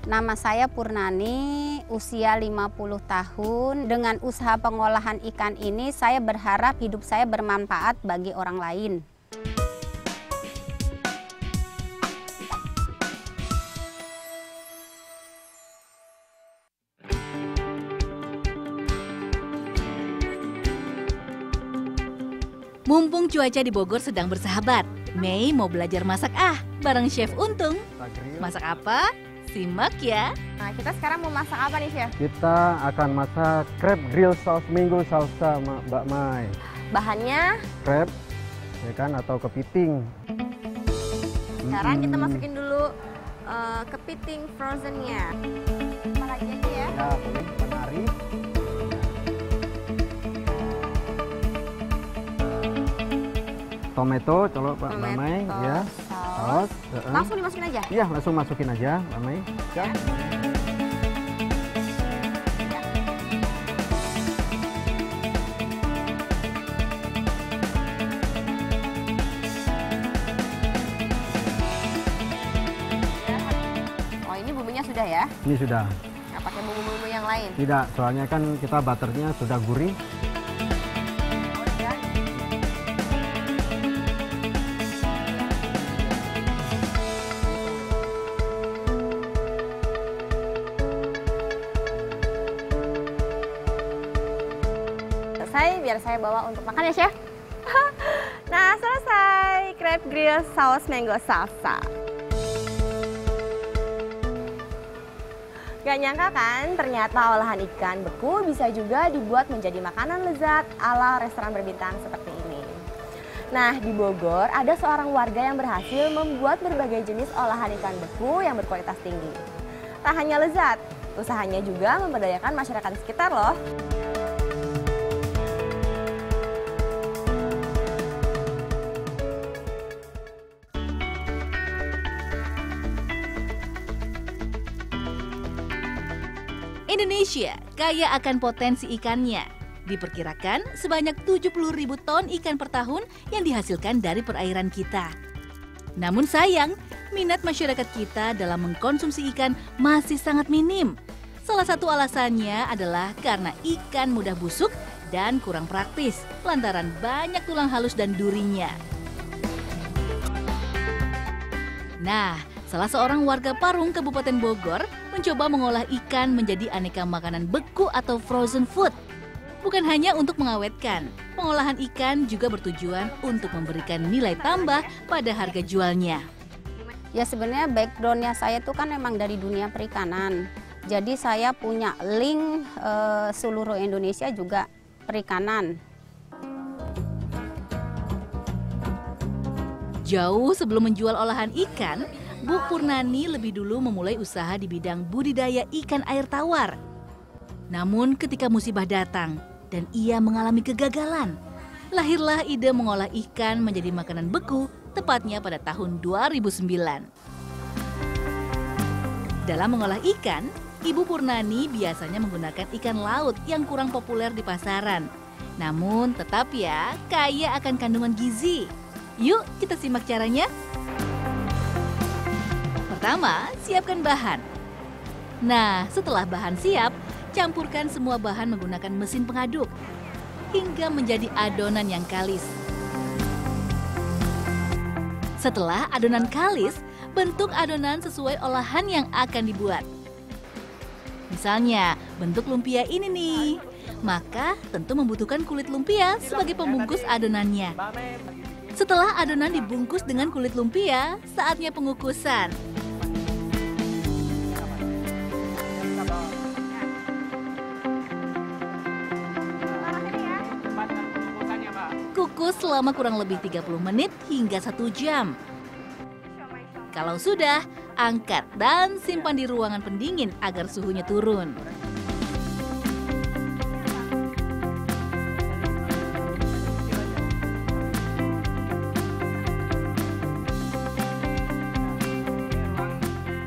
Nama saya Purnani, usia 50 tahun. Dengan usaha pengolahan ikan ini, saya berharap hidup saya bermanfaat bagi orang lain. Mumpung cuaca di Bogor sedang bersahabat, Mei mau belajar masak bareng Chef Untung. Masak apa? Simak ya. Nah, kita sekarang mau masak apa nih, Chef? Kita akan masak crab grill saus mango salsa, Mbak Mai. Bahannya? Crab, ya kan, atau kepiting. Sekarang kita masukin dulu kepiting frozennya. Apa lagi aja ya? Ya, boleh menari. Tomato, colok Mbak Mai, ya. Saus. Langsung dimasukin aja? Iya, langsung masukin aja, Mbak Mai. Ya. Oh, ini bumbunya sudah ya? Ini sudah. Nggak pakai bumbu-bumbu yang lain? Tidak, soalnya kan kita butternya sudah gurih. Selesai, biar saya bawa untuk makan ya, Chef. Nah, selesai crab grill saus mango salsa. Gak nyangka kan, ternyata olahan ikan beku bisa juga dibuat menjadi makanan lezat ala restoran berbintang seperti ini. Nah, di Bogor ada seorang warga yang berhasil membuat berbagai jenis olahan ikan beku yang berkualitas tinggi. Tak hanya lezat, usahanya juga memberdayakan masyarakat sekitar loh. Indonesia kaya akan potensi ikannya. Diperkirakan sebanyak 70.000 ton ikan per tahun yang dihasilkan dari perairan kita. Namun sayang, minat masyarakat kita dalam mengkonsumsi ikan masih sangat minim. Salah satu alasannya adalah karena ikan mudah busuk dan kurang praktis lantaran banyak tulang halus dan durinya. Nah, salah seorang warga Parung, Kabupaten Bogor, mencoba mengolah ikan menjadi aneka makanan beku atau frozen food. Bukan hanya untuk mengawetkan, pengolahan ikan juga bertujuan untuk memberikan nilai tambah pada harga jualnya. Ya sebenarnya backgroundnya saya itu kan memang dari dunia perikanan. Jadi saya punya link seluruh Indonesia juga perikanan. Jauh sebelum menjual olahan ikan, Bu Purnani lebih dulu memulai usaha di bidang budidaya ikan air tawar. Namun ketika musibah datang dan ia mengalami kegagalan, lahirlah ide mengolah ikan menjadi makanan beku, tepatnya pada tahun 2009. Dalam mengolah ikan, Ibu Purnani biasanya menggunakan ikan laut yang kurang populer di pasaran. Namun tetap ya, kaya akan kandungan gizi. Yuk kita simak caranya. Pertama, siapkan bahan. Nah, setelah bahan siap, campurkan semua bahan menggunakan mesin pengaduk hingga menjadi adonan yang kalis. Setelah adonan kalis, bentuk adonan sesuai olahan yang akan dibuat. Misalnya, bentuk lumpia ini nih. Maka tentu membutuhkan kulit lumpia sebagai pembungkus adonannya. Setelah adonan dibungkus dengan kulit lumpia, saatnya pengukusan. Kukus selama kurang lebih 30 menit hingga 1 jam. Kalau sudah, angkat dan simpan di ruangan pendingin agar suhunya turun.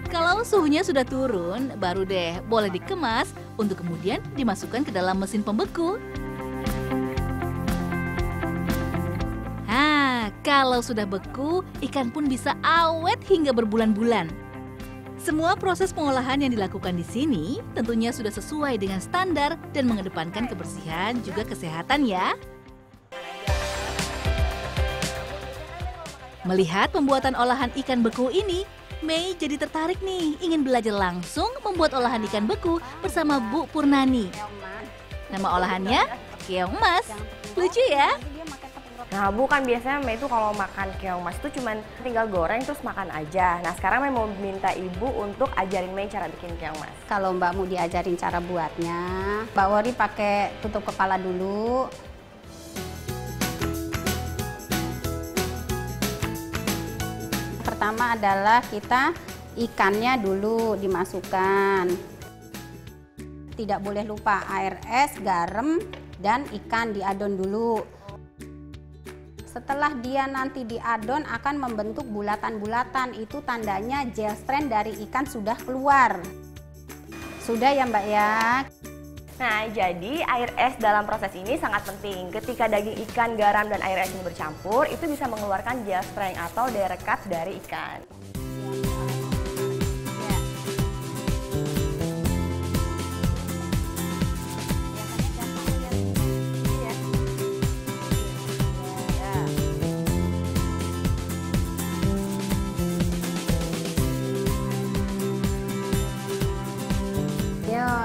Kalau suhunya sudah turun, baru deh boleh dikemas untuk kemudian dimasukkan ke dalam mesin pembeku. Kalau sudah beku, ikan pun bisa awet hingga berbulan-bulan. Semua proses pengolahan yang dilakukan di sini tentunya sudah sesuai dengan standar dan mengedepankan kebersihan juga kesehatan ya. Melihat pembuatan olahan ikan beku ini, Mei jadi tertarik nih ingin belajar langsung membuat olahan ikan beku bersama Bu Purnani. Nama olahannya keong mas. Lucu ya? Nah Bu, kan biasanya Mei itu kalau makan keong mas itu cuman tinggal goreng terus makan aja. Nah sekarang Mei mau minta Ibu untuk ajarin Mei cara bikin keong mas. Kalau Mbak mau diajarin cara buatnya, Mbak Wori pakai tutup kepala dulu. Pertama adalah kita ikannya dulu dimasukkan. Tidak boleh lupa air es, garam, dan ikan diadon dulu. Setelah dia nanti diadon akan membentuk bulatan-bulatan, itu tandanya gel strand dari ikan sudah keluar. Sudah ya Mbak ya? Nah, jadi air es dalam proses ini sangat penting. Ketika daging ikan, garam, dan air es ini bercampur, itu bisa mengeluarkan gel strand atau daya rekat dari ikan.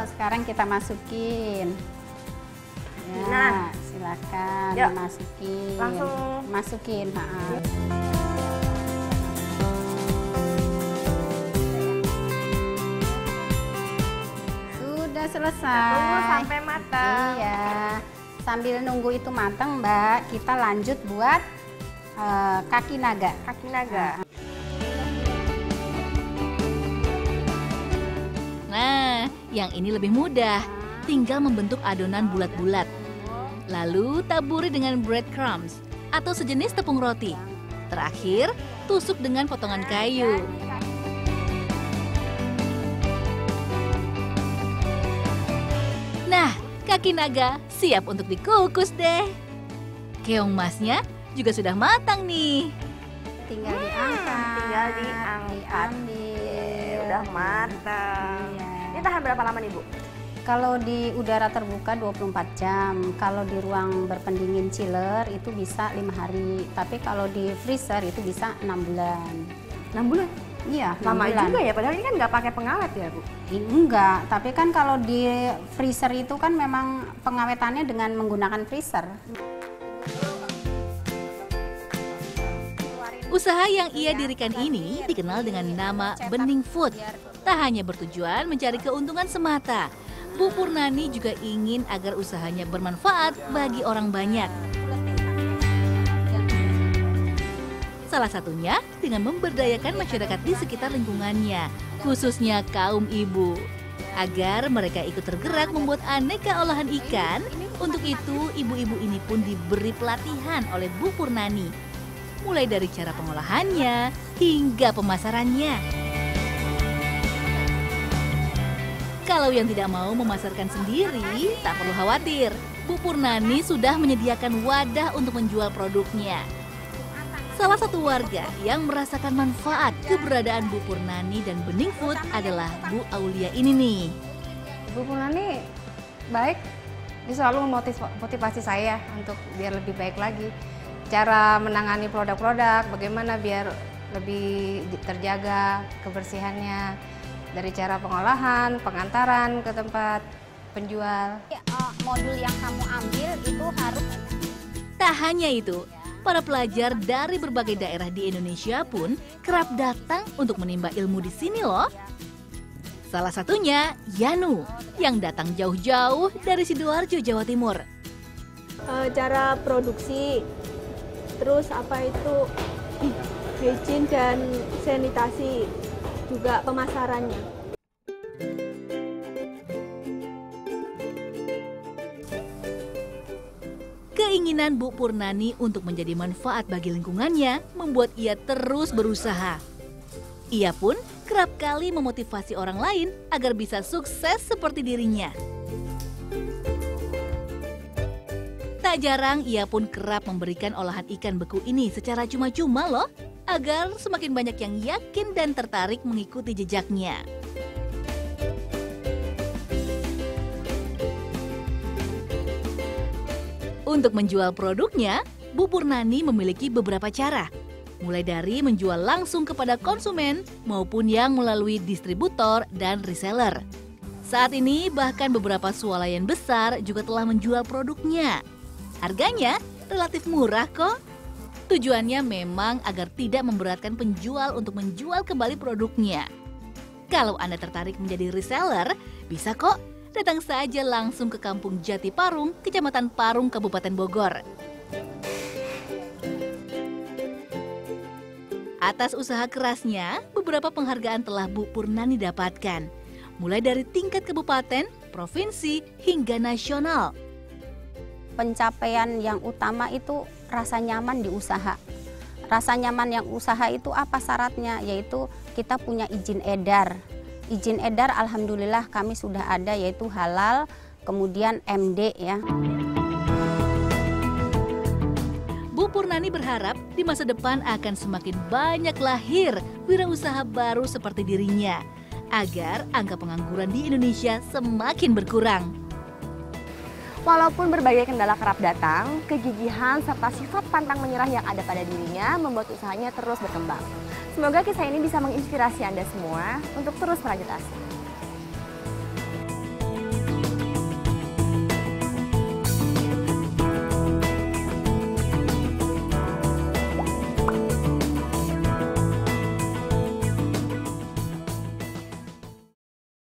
Sekarang kita masukin. Ya, nah, silakan yuk, masukin. Langsung masukin. Sudah selesai. Tunggu sampai matang. Iya. Sambil nunggu itu matang, Mbak, kita lanjut buat kaki naga. Kaki naga. Nah, yang ini lebih mudah. Tinggal membentuk adonan bulat-bulat. Lalu taburi dengan breadcrumbs atau sejenis tepung roti. Terakhir, tusuk dengan potongan kayu. Nah, kaki naga siap untuk dikukus deh. Keong masnya juga sudah matang nih. Tinggal diangkat. Tinggal diangkat. Diambil. Udah matang. Iya. Ini tahan berapa lama nih Bu? Kalau di udara terbuka 24 jam, kalau di ruang berpendingin chiller itu bisa 5 hari. Tapi kalau di freezer itu bisa 6 bulan. 6 bulan? Iya, 6 Lama bulan. juga ya, padahal ini kan nggak pakai pengawet ya Bu? Enggak, tapi kan kalau di freezer itu kan memang pengawetannya dengan menggunakan freezer. Usaha yang ia dirikan ini dikenal dengan nama Bening Food. Tak hanya bertujuan mencari keuntungan semata, Bu Purnani juga ingin agar usahanya bermanfaat bagi orang banyak. Salah satunya dengan memberdayakan masyarakat di sekitar lingkungannya, khususnya kaum ibu, agar mereka ikut tergerak membuat aneka olahan ikan. Untuk itu, ibu-ibu ini pun diberi pelatihan oleh Bu Purnani, mulai dari cara pengolahannya hingga pemasarannya. Kalau yang tidak mau memasarkan sendiri, tak perlu khawatir. Bu Purnani sudah menyediakan wadah untuk menjual produknya. Salah satu warga yang merasakan manfaat keberadaan Bu Purnani dan Bening Food adalah Bu Aulia ini nih. Bu Purnani baik, dia selalu memotivasi saya untuk biar lebih baik lagi. Cara menangani produk-produk, bagaimana biar lebih terjaga kebersihannya. Dari cara pengolahan, pengantaran ke tempat penjual. Modul yang kamu ambil itu harus... Tak hanya itu, para pelajar dari berbagai daerah di Indonesia pun kerap datang untuk menimba ilmu di sini loh. Salah satunya Yanu, yang datang jauh-jauh dari Sidoarjo, Jawa Timur. Cara produksi, terus apa itu hygiene dan sanitasi, juga pemasarannya. Keinginan Bu Purnani untuk menjadi manfaat bagi lingkungannya membuat ia terus berusaha. Ia pun kerap kali memotivasi orang lain agar bisa sukses seperti dirinya. Tak jarang ia pun kerap memberikan olahan ikan beku ini secara cuma-cuma loh, agar semakin banyak yang yakin dan tertarik mengikuti jejaknya. Untuk menjual produknya, Bu Purnani memiliki beberapa cara. Mulai dari menjual langsung kepada konsumen maupun yang melalui distributor dan reseller. Saat ini bahkan beberapa swalayan besar juga telah menjual produknya. Harganya relatif murah kok. Tujuannya memang agar tidak memberatkan penjual untuk menjual kembali produknya. Kalau Anda tertarik menjadi reseller, bisa kok datang saja langsung ke Kampung Jati Parung, Kecamatan Parung, Kabupaten Bogor. Atas usaha kerasnya, beberapa penghargaan telah Bu Purnani dapatkan, mulai dari tingkat kabupaten, provinsi, hingga nasional. Pencapaian yang utama itu rasa nyaman di usaha. Rasa nyaman yang usaha itu apa syaratnya? Yaitu kita punya izin edar. Izin edar alhamdulillah kami sudah ada, yaitu halal, kemudian MD ya. Bu Purnani berharap di masa depan akan semakin banyak lahir wirausaha baru seperti dirinya, agar angka pengangguran di Indonesia semakin berkurang. Walaupun berbagai kendala kerap datang, kegigihan serta sifat pantang menyerah yang ada pada dirinya membuat usahanya terus berkembang. Semoga kisah ini bisa menginspirasi Anda semua untuk terus merajut asa.